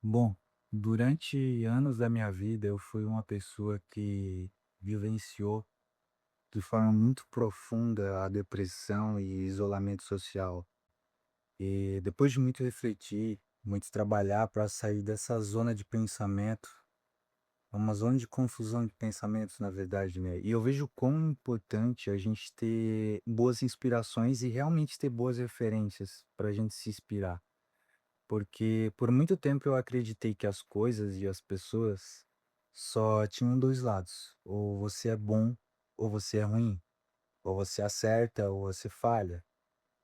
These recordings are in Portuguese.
Bom, durante anos da minha vida eu fui uma pessoa que vivenciou de forma muito profunda a depressão e isolamento social. E depois de muito refletir, muito trabalhar para sair dessa zona de pensamento, é uma zona de confusão de pensamentos, na verdade, né? E eu vejo quão importante a gente ter boas inspirações e realmente ter boas referências para a gente se inspirar. Porque por muito tempo eu acreditei que as coisas e as pessoas só tinham 2 lados, ou você é bom ou você é ruim, ou você acerta ou você falha.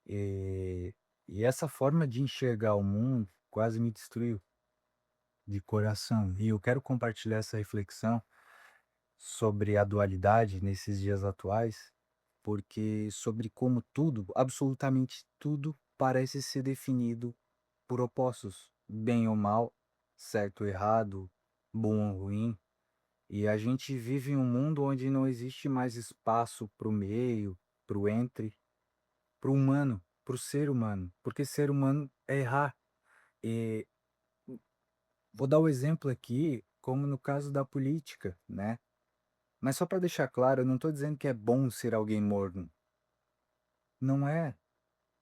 E e essa forma de enxergar o mundo quase me destruiu de coração. E eu quero compartilhar essa reflexão sobre a dualidade nesses dias atuais, porque sobre como tudo, absolutamente tudo, parece ser definido por opostos, bem ou mal, certo ou errado, bom ou ruim. E a gente vive em um mundo onde não existe mais espaço para o meio, para o entre, para o humano, para o ser humano, porque ser humano é errar. E vou dar o exemplo aqui, como no caso da política, né? Mas só para deixar claro, eu não estou dizendo que é bom ser alguém morno. Não é.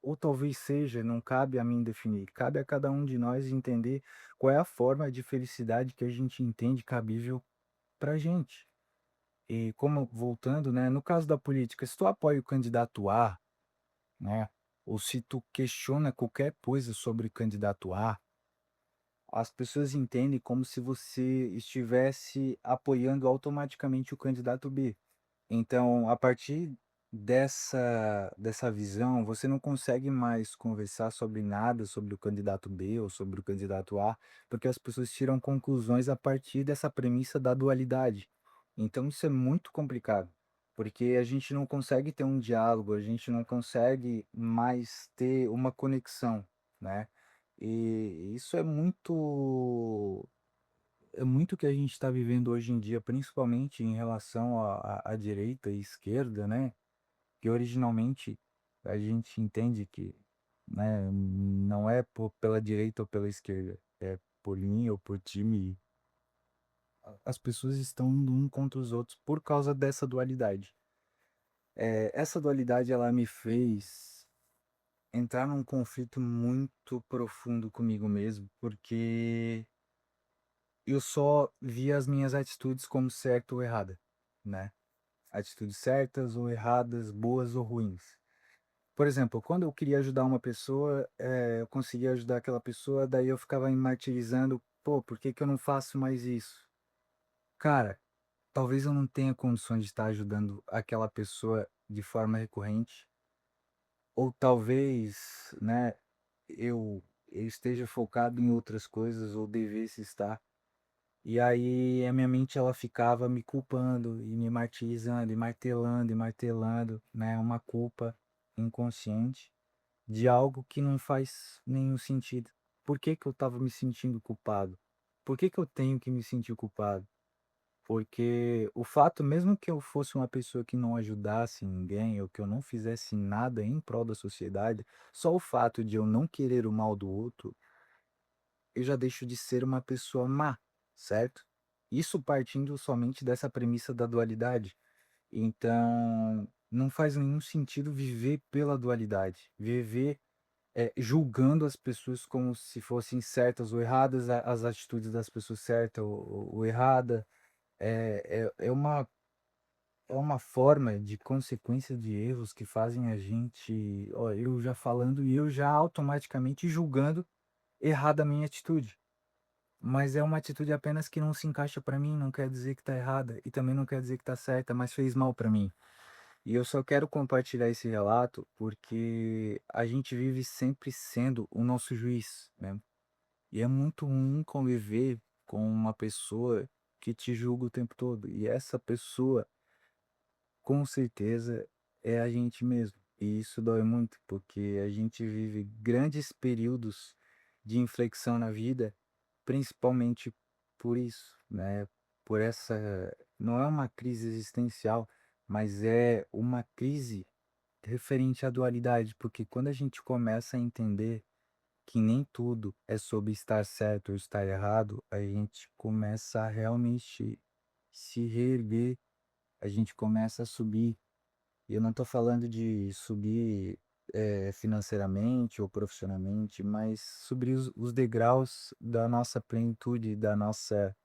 Ou talvez seja, não cabe a mim definir, cabe a cada um de nós entender qual é a forma de felicidade que a gente entende cabível pra gente. E como voltando, né, no caso da política, se tu apoia o candidato A, né, ou se tu questiona qualquer coisa sobre o candidato A, as pessoas entendem como se você estivesse apoiando automaticamente o candidato B. Então, a partir dessa visão, você não consegue mais conversar sobre nada, sobre o candidato B ou sobre o candidato A, porque as pessoas tiram conclusões a partir dessa premissa da dualidade. Então, isso é muito complicado, porque a gente não consegue ter um diálogo, a gente não consegue mais ter uma conexão, né? E isso é muito o que a gente está vivendo hoje em dia, principalmente em relação à direita e esquerda, né? Que originalmente a gente entende que, né, não é pela direita ou pela esquerda, é por linha ou por time. As pessoas estão um contra os outros por causa dessa dualidade. Essa dualidade ela me fez entrar num conflito muito profundo comigo mesmo, porque eu só via as minhas atitudes como certa ou errada, né? Atitudes certas ou erradas, boas ou ruins. Por exemplo, quando eu queria ajudar uma pessoa, eu conseguia ajudar aquela pessoa, daí eu ficava me martirizando, pô, por que que eu não faço mais isso? Cara, talvez eu não tenha condições de estar ajudando aquela pessoa de forma recorrente, ou talvez, né, eu esteja focado em outras coisas ou devesse estar. E aí a minha mente ela ficava me culpando e me martirizando e martelando, né, uma culpa inconsciente de algo que não faz nenhum sentido. Por que que eu estava me sentindo culpado? Por que que eu tenho que me sentir culpado? Porque o fato, mesmo que eu fosse uma pessoa que não ajudasse ninguém ou que eu não fizesse nada em prol da sociedade, só o fato de eu não querer o mal do outro eu já deixo de ser uma pessoa má, certo? Isso partindo somente dessa premissa da dualidade. Então, não faz nenhum sentido viver pela dualidade, viver julgando as pessoas como se fossem certas ou erradas, as atitudes das pessoas certa ou errada. É uma forma de consequência de erros que fazem a gente, ó, eu já falando e eu já automaticamente julgando errada a minha atitude. Mas é uma atitude apenas que não se encaixa pra mim, não quer dizer que tá errada e também não quer dizer que tá certa, mas fez mal pra mim. E eu só quero compartilhar esse relato porque a gente vive sempre sendo o nosso juiz, né? E é muito ruim conviver com uma pessoa que te julga o tempo todo. E essa pessoa, com certeza, é a gente mesmo. E isso dói muito, porque a gente vive grandes períodos de inflexão na vida, principalmente por isso, né? Por essa, não é uma crise existencial, mas é uma crise referente à dualidade, porque quando a gente começa a entender que nem tudo é sobre estar certo ou estar errado, a gente começa a realmente se reerguer, a gente começa a subir. E eu não estou falando de subir, financeiramente ou profissionalmente, mas subir os degraus da nossa plenitude, da nossa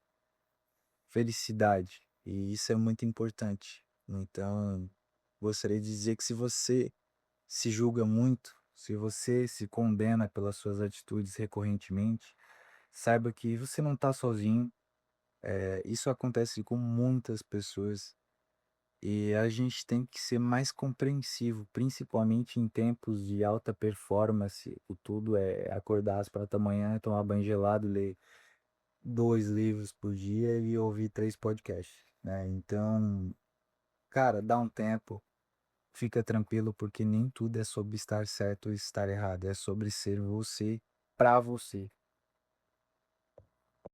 felicidade. E isso é muito importante. Então, gostaria de dizer que se você se julga muito, se você se condena pelas suas atitudes recorrentemente, saiba que você não está sozinho. Isso acontece com muitas pessoas e a gente tem que ser mais compreensivo, principalmente em tempos de alta performance. O tudo é acordar às 4 da manhã, tomar banho gelado, ler 2 livros por dia e ouvir 3 podcasts, né? Então, cara, dá um tempo, fica tranquilo, porque nem tudo é sobre estar certo ou estar errado, é sobre ser você pra você.